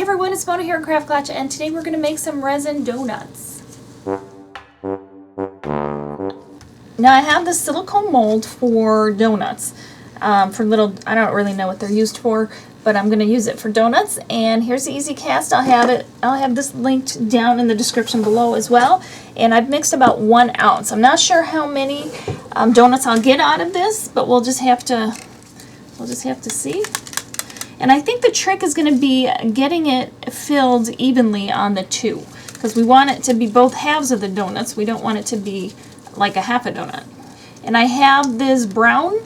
everyone, it's Mona here at Craft Gotcha, and today we're going to make some resin donuts. Now I have this silicone mold for donuts, for little, I don't really know what they're used for, but I'm going to use it for donuts. And here's the easy cast. I'll have this linked down in the description below as well. And I've mixed about 1 ounce. I'm not sure how many donuts I'll get out of this, but we'll just have to see. And I think the trick is going to be getting it filled evenly on the two, because we want it to be both halves of the donuts. We don't want it to be like a half a donut. And I have this brown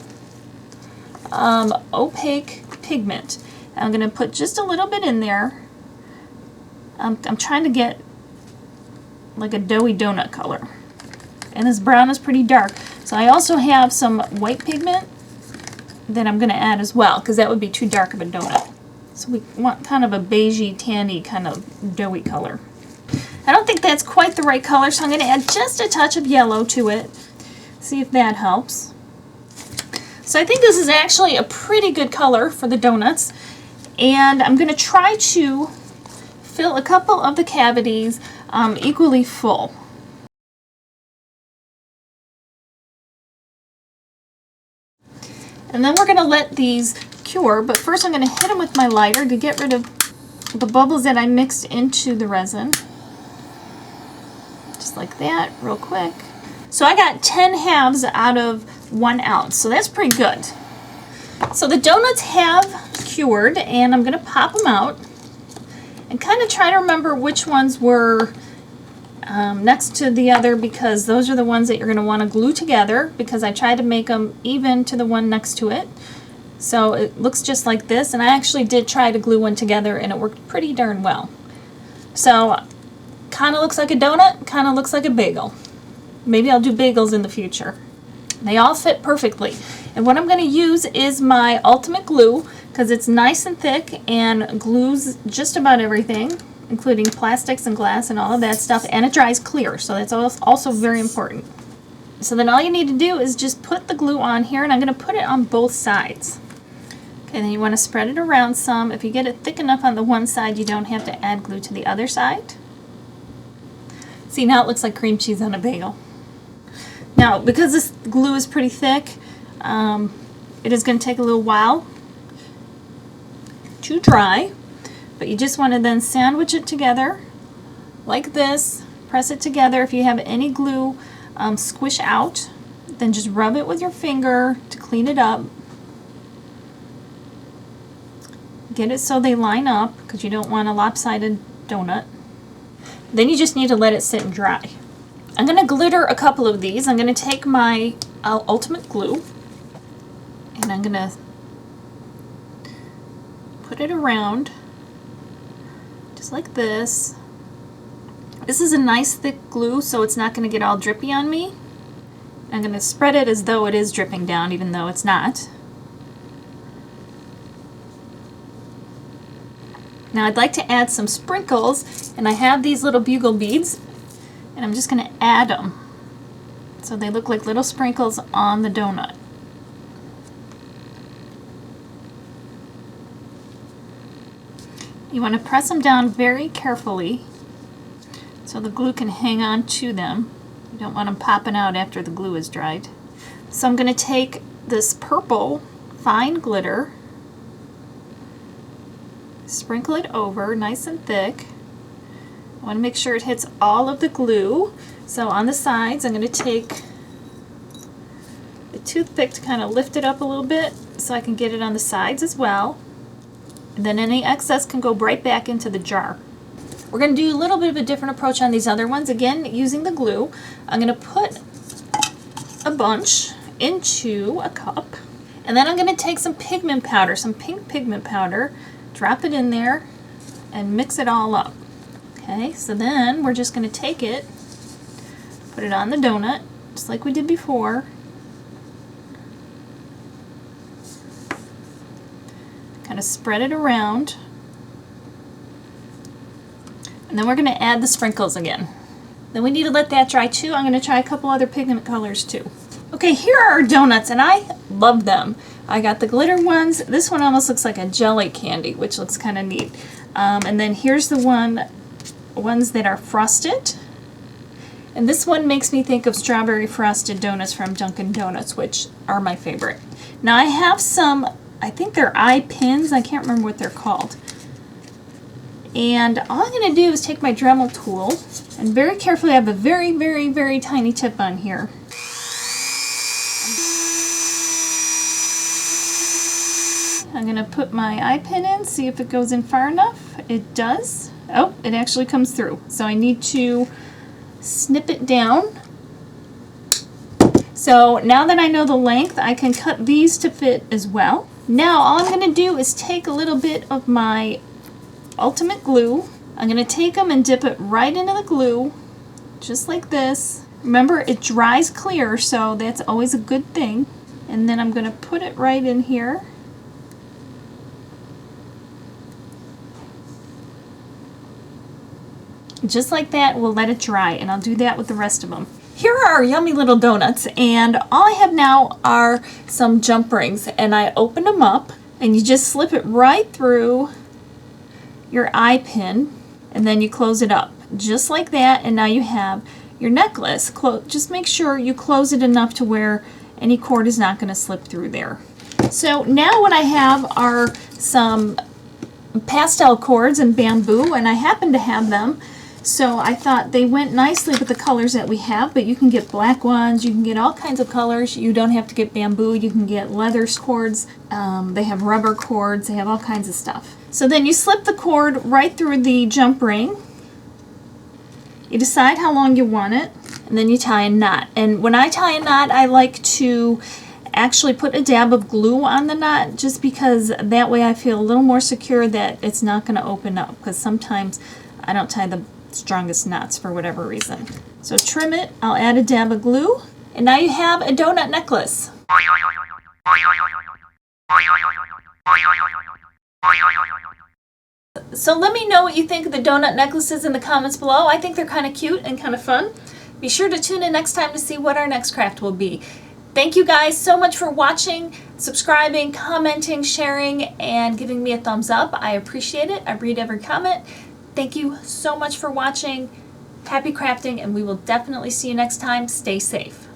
opaque pigment. I'm going to put just a little bit in there. I'm trying to get like a doughy donut color. And this brown is pretty dark. So I also have some white pigment that I'm going to add as well, because that would be too dark of a donut. So we want kind of a beigey, tanny kind of doughy color. I don't think that's quite the right color, so I'm going to add just a touch of yellow to it. See if that helps. So I think this is actually a pretty good color for the donuts. And I'm going to try to fill a couple of the cavities equally full. And then we're going to let these cure, but first I'm going to hit them with my lighter to get rid of the bubbles that I mixed into the resin. Just like that, real quick. So I got 10 halves out of 1 ounce, so that's pretty good. So the donuts have cured, and I'm going to pop them out and kind of try to remember which ones were next to the other, because those are the ones that you're going to want to glue together, because I tried to make them even to the one next to it. So it looks just like this, and I actually did try to glue one together and it worked pretty darn well. So kind of looks like a donut, kind of looks like a bagel. Maybe I'll do bagels in the future. They all fit perfectly. And what I'm going to use is my ultimate glue, because it's nice and thick and glues just about everything, including plastics and glass and all of that stuff, and it dries clear, so that's also very important. So then all you need to do is just put the glue on here, and I'm going to put it on both sides. Okay, then you want to spread it around some. If you get it thick enough on the one side, you don't have to add glue to the other side. See, now it looks like cream cheese on a bagel. Now, because this glue is pretty thick, it is going to take a little while to dry. But you just want to then sandwich it together like this, press it together. If you have any glue squish out, then just rub it with your finger to clean it up. Get it so they line up, because you don't want a lopsided donut. Then you just need to let it sit and dry. I'm going to glitter a couple of these. I'm going to take my ultimate glue and I'm going to put it around. Just like this. This is a nice thick glue, so it's not going to get all drippy on me. I'm going to spread it as though it is dripping down, even though it's not. Now I'd like to add some sprinkles, and I have these little bugle beads, and I'm just going to add them so they look like little sprinkles on the donut. You want to press them down very carefully so the glue can hang on to them. You don't want them popping out after the glue is dried. So I'm going to take this purple fine glitter, sprinkle it over nice and thick. I want to make sure it hits all of the glue. So on the sides, I'm going to take a toothpick to kind of lift it up a little bit so I can get it on the sides as well. And then any excess can go right back into the jar. We're going to do a little bit of a different approach on these other ones. Again, using the glue, I'm going to put a bunch into a cup. And then I'm going to take some pigment powder, some pink pigment powder, drop it in there, and mix it all up. Okay, so then we're just going to take it, put it on the donut, just like we did before. Kind of spread it around. And then we're going to add the sprinkles again. Then we need to let that dry too. I'm going to try a couple other pigment colors too. Okay, here are our donuts, and I love them. I got the glitter ones. This one almost looks like a jelly candy, which looks kind of neat. And then here's the ones that are frosted. And this one makes me think of strawberry frosted donuts from Dunkin' Donuts, which are my favorite. Now I have some, I think they're eye pins. I can't remember what they're called. And all I'm going to do is take my Dremel tool and very carefully, I have a very, very, very tiny tip on here. I'm going to put my eye pin in, see if it goes in far enough. It does. Oh, it actually comes through. So I need to snip it down. So now that I know the length, I can cut these to fit as well. Now all I'm going to do is take a little bit of my Ultimate Glue. I'm going to take them and dip it right into the glue, just like this. Remember, it dries clear, so that's always a good thing. And then I'm going to put it right in here. Just like that, we'll let it dry, and I'll do that with the rest of them. Here are our yummy little donuts, and all I have now are some jump rings, and I open them up, and you just slip it right through your eye pin, and then you close it up, just like that, and now you have your necklace. Just make sure you close it enough to where any cord is not going to slip through there. So now what I have are some pastel cords and bamboo, and I happen to have them. So I thought they went nicely with the colors that we have, but you can get black ones, you can get all kinds of colors. You don't have to get bamboo, you can get leather cords, they have rubber cords, they have all kinds of stuff. So then you slip the cord right through the jump ring. You decide how long you want it, and then you tie a knot. And when I tie a knot, I like to actually put a dab of glue on the knot, just because that way I feel a little more secure that it's not going to open up, because sometimes I don't tie the strongest knots for whatever reason. So trim it, I'll add a dab of glue, and now you have a donut necklace. So let me know what you think of the donut necklaces in the comments below. I think they're kind of cute and kind of fun. Be sure to tune in next time to see what our next craft will be. Thank you guys so much for watching, subscribing, commenting, sharing, and giving me a thumbs up. I appreciate it. I read every comment. Thank you so much for watching. Happy crafting, and we will definitely see you next time. Stay safe.